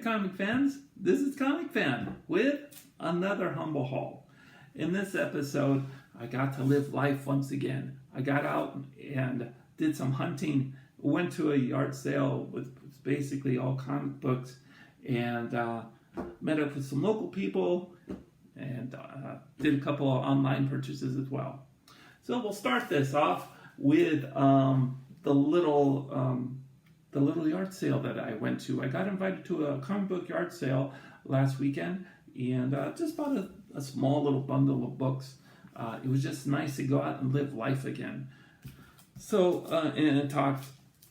comic fans. This is Comicfan with another humble haul. In this episode, I got to live life once again. I got out and did some hunting, went to a yard sale with basically all comic books, and met up with some local people and did a couple of online purchases as well. So we'll start this off with the little yard sale that I went to. I got invited to a comic book yard sale last weekend and just bought a small little bundle of books. It was just nice to go out and live life again. So and talk,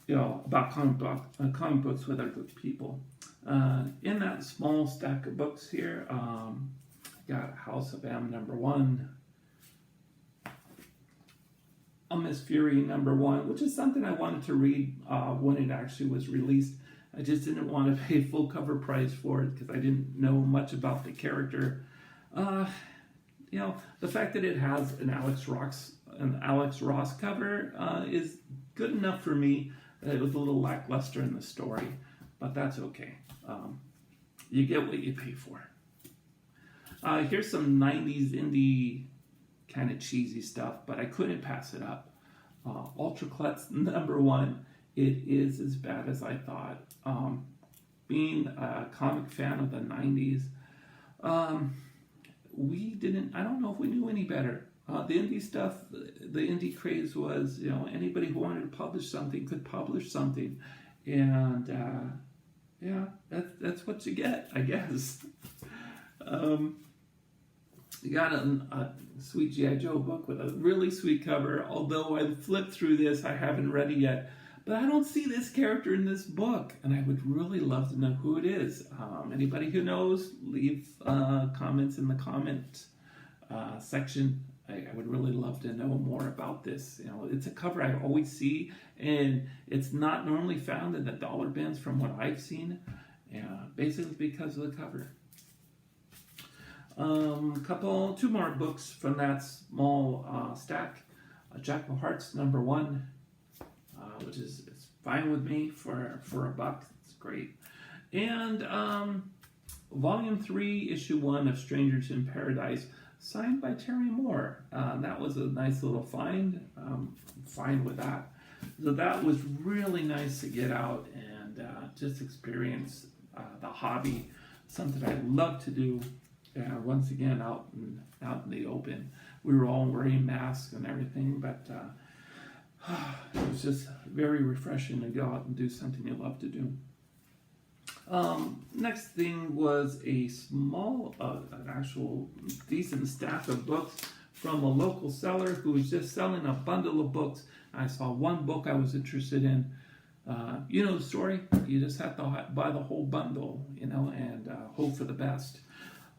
about comic books with other people. In that small stack of books here, got House of M #1. A Miss Fury #1, which is something I wanted to read when it actually was released. I just didn't want to pay full cover price for it because I didn't know much about the character. The fact that it has an Alex Ross cover is good enough for me. It was a little lackluster in the story, but that's okay. You get what you pay for. Here's some 90s indie kind of cheesy stuff, but I couldn't pass it up. Ultra Klutz #1. It is as bad as I thought. Being a comic fan of the 90s, I don't know if we knew any better. The indie stuff, the indie craze was, anybody who wanted to publish something could publish something. And, that's what you get, I guess. You got a sweet G.I. Joe book with a really sweet cover. Although I flipped through this, I haven't read it yet. But I don't see this character in this book, and I would really love to know who it is. Anybody who knows, leave comments in the comment section. I would really love to know more about this. It's a cover I always see, and it's not normally found in the dollar bins from what I've seen. Basically because of the cover. Two more books from that small stack. Jackal Hearts #1, which is fine with me for $1. It's great. And Volume 3, Issue 1 of Strangers in Paradise, signed by Terry Moore. That was a nice little find. I'm fine with that. So that was really nice to get out and just experience the hobby, something I love to do. Once again, out in the open. We were all wearing masks and everything, but it was just very refreshing to go out and do something you love to do. Next thing was a small, an actual decent stack of books from a local seller who was just selling a bundle of books. I saw one book I was interested in. You know the story. You just have to buy the whole bundle, and hope for the best.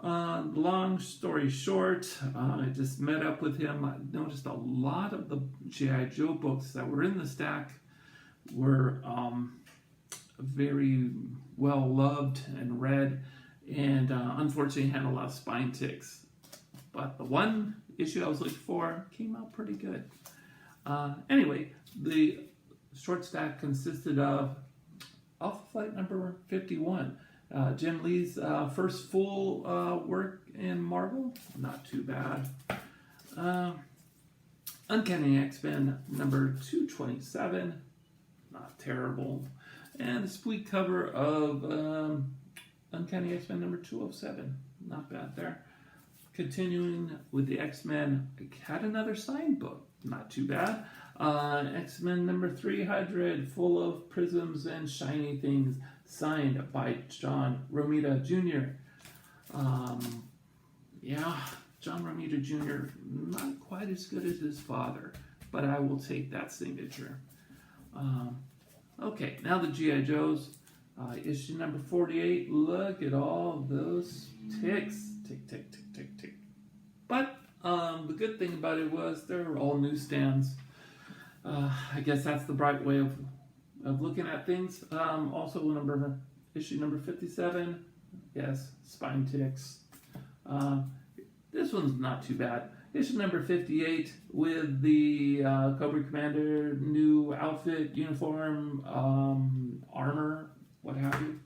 Long story short, I just met up with him. I noticed a lot of the G.I. Joe books that were in the stack were very well loved and read, and unfortunately had a lot of spine ticks. But the one issue I was looking for came out pretty good. Anyway, the short stack consisted of Alpha Flight #51. Jim Lee's first full work in Marvel, not too bad. Uncanny X-Men #227, not terrible. And the split cover of Uncanny X-Men #207, not bad there. Continuing with the X-Men, I had another signed book, not too bad. X-Men #300, full of prisms and shiny things, signed by John Romita Jr. John Romita Jr., not quite as good as his father, but I will take that signature. Okay, now the G.I. Joes. Issue #48. Look at all those ticks. Tick, tick, tick, tick, tick. But the good thing about it was they were all newsstands. I guess that's the bright way of looking at things. Also, issue #57. Yes, spine ticks. This one's not too bad. Issue #58 with the Cobra Commander new outfit, uniform, armor, what have you.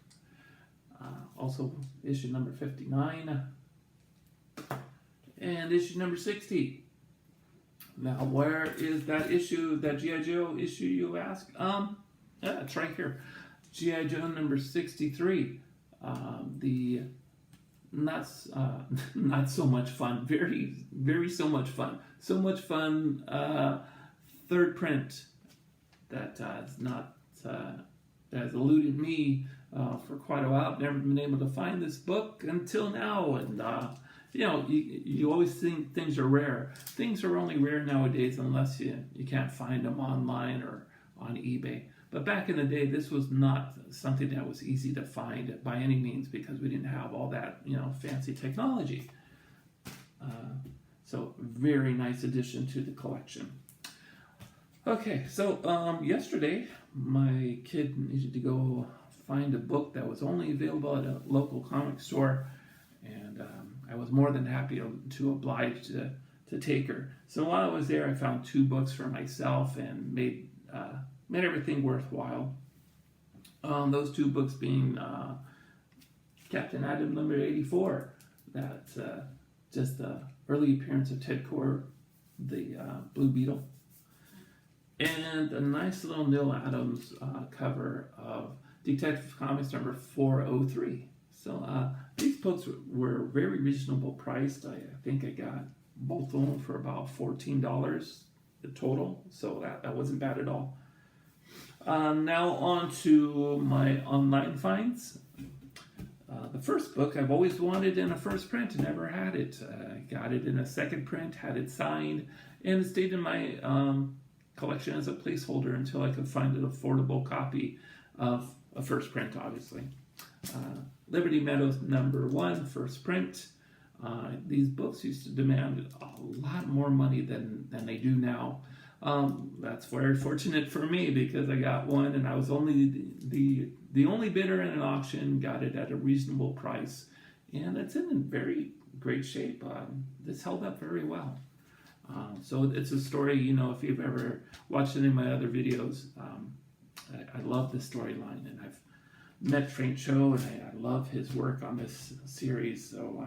Also issue number 59 and issue number 60. Now, where is that issue, that G.I. Joe issue, you ask? Yeah, it's right here. G.I. Joe number 63. The not so much fun, very so much fun. So much fun, third print that has eluded me for quite a while. I've never been able to find this book until now, and you always think things are rare. Things are only rare nowadays unless you can't find them online or on eBay. But back in the day, this was not something that was easy to find by any means because we didn't have all that fancy technology. So very nice addition to the collection. Okay, so yesterday my kid needed to go find a book that was only available at a local comic store, and I was more than happy to oblige to take her. So while I was there, I found 2 books for myself and made everything worthwhile. Those 2 books being Captain Atom number 84, that's just the early appearance of Ted Core, the Blue Beetle, and a nice little Neil Adams cover of Detective Comics number 403. So these books were very reasonable priced. I think I got both of them for about $14 the total, so that wasn't bad at all. Now on to my online finds. The first book I've always wanted in a first print, never had it. I got it in a second print, had it signed, and it stayed in my collection as a placeholder until I could find an affordable copy of a first print, obviously. Liberty Meadows number 1, first print. These books used to demand a lot more money than they do now. That's very fortunate for me because I got one and I was only the only bidder in an auction, got it at a reasonable price, and it's in very great shape. This held up very well. So it's a story, if you've ever watched any of my other videos, I love this storyline, and I've met Frank Cho, and I love his work on this series, so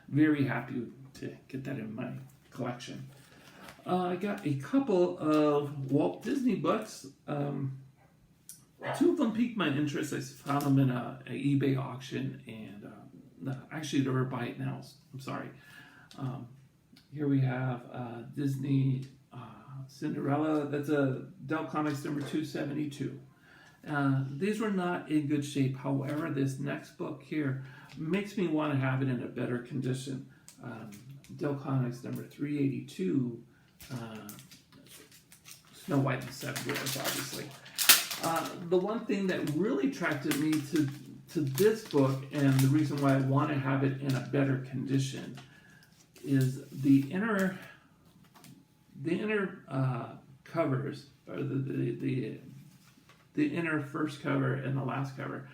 very happy to get that in my collection. I got a couple of Walt Disney books. 2 of them piqued my interest. I found them in an eBay auction, and actually they were by it now. I'm sorry. Here we have Disney Cinderella. That's a Dell Comics number 272. These were not in good shape. However, this next book here makes me want to have it in a better condition. Dell Comics number 382. Snow White and the 7 Dwarfs, obviously. The one thing that really attracted me to this book, and the reason why I want to have it in a better condition, is the inner covers, or the inner first cover and the last cover.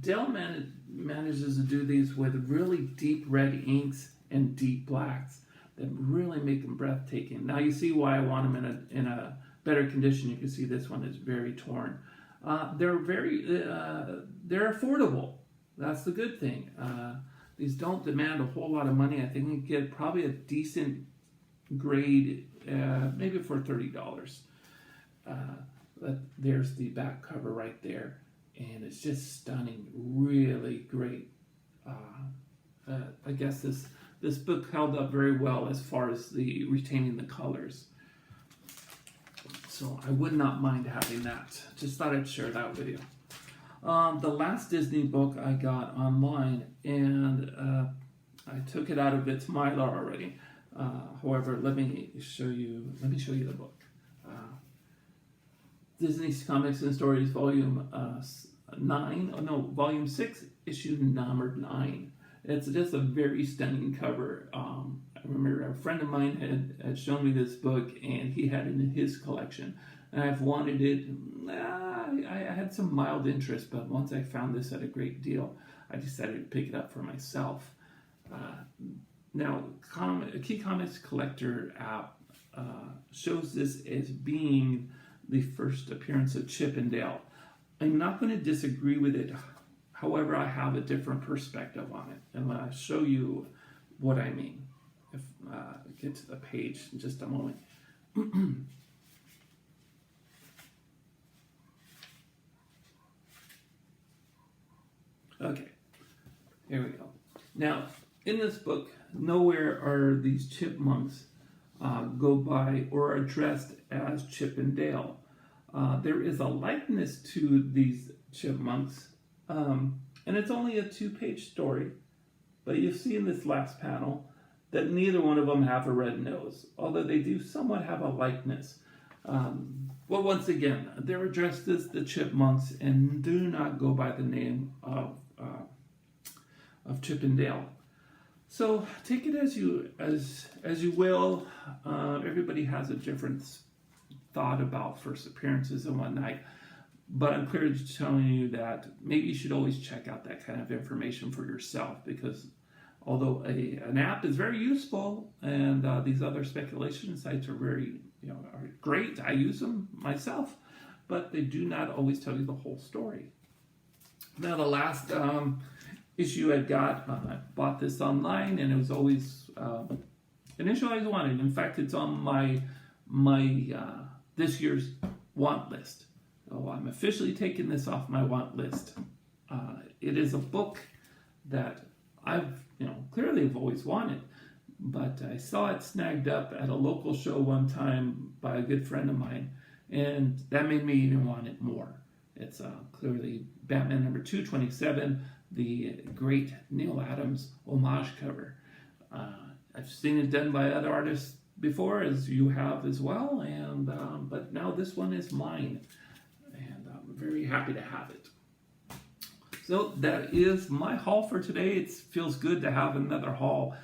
Dell manages to do these with really deep red inks and deep blacks that really make them breathtaking. Now you see why I want them in a better condition. You can see this one is very torn. They're affordable. That's the good thing. These don't demand a whole lot of money. I think you get probably a decent grade, maybe for $30. But there's the back cover right there, and it's just stunning, really great. I guess this book held up very well as far as the retaining the colors. So I would not mind having that. Just thought I'd share that with you. The last Disney book I got online, and I took it out of its Mylar already. However, let me show you the book. Disney Comics and Stories, Volume 6, issue number 9. It's just a very stunning cover. I remember a friend of mine had shown me this book, and he had it in his collection. And I've wanted it. I had some mild interest, but once I found this at a great deal, I decided to pick it up for myself. Now, Key Comics Collector app shows this as being the first appearance of Chip and Dale. I'm not going to disagree with it. However, I have a different perspective on it, and I'll show you what I mean. If get to the page in just a moment. Okay, here we go. Now, in this book, nowhere are these chipmunks go by or addressed as Chip and Dale. There is a likeness to these chipmunks, and it's only a 2-page story, but you see in this last panel that neither one of them have a red nose, although they do somewhat have a likeness. Well, once again, they're addressed as the chipmunks and do not go by the name of Chip and Dale. So take it as you will. Everybody has a different thought about first appearances and whatnot, but I'm clearly telling you that maybe you should always check out that kind of information for yourself, because although an app is very useful, and these other speculation sites are very, are great. I use them myself, but they do not always tell you the whole story. Now, the last issue I got, I bought this online, and it was always an issue I always wanted. In fact, it's on my this year's want list. So I'm officially taking this off my want list. It is a book that I've clearly have always wanted, but I saw it snagged up at a local show one time by a good friend of mine, and that made me even want it more. It's clearly Batman number 227, the great Neil Adams homage cover. I've seen it done by other artists before, as you have as well, and but now this one is mine, and I'm very happy to have it. So that is my haul for today. It feels good to have another haul.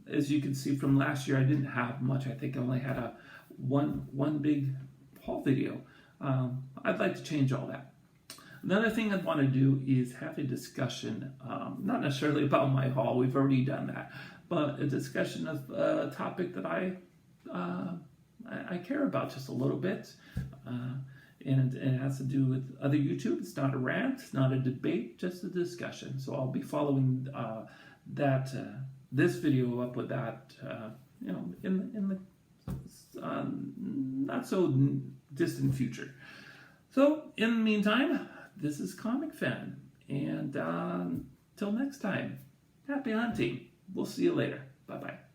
As you can see from last year, I didn't have much. I think I only had one big haul video. I'd like to change all that. Another thing I want to do is have a discussion, not necessarily about my haul, we've already done that, but a discussion of a topic that I care about just a little bit. And it has to do with other YouTube. It's not a rant, it's not a debate, just a discussion. So I'll be following this video up with that, in the not so distant future. So in the meantime, this is Comicfan, and till next time, happy hunting. We'll see you later. Bye bye.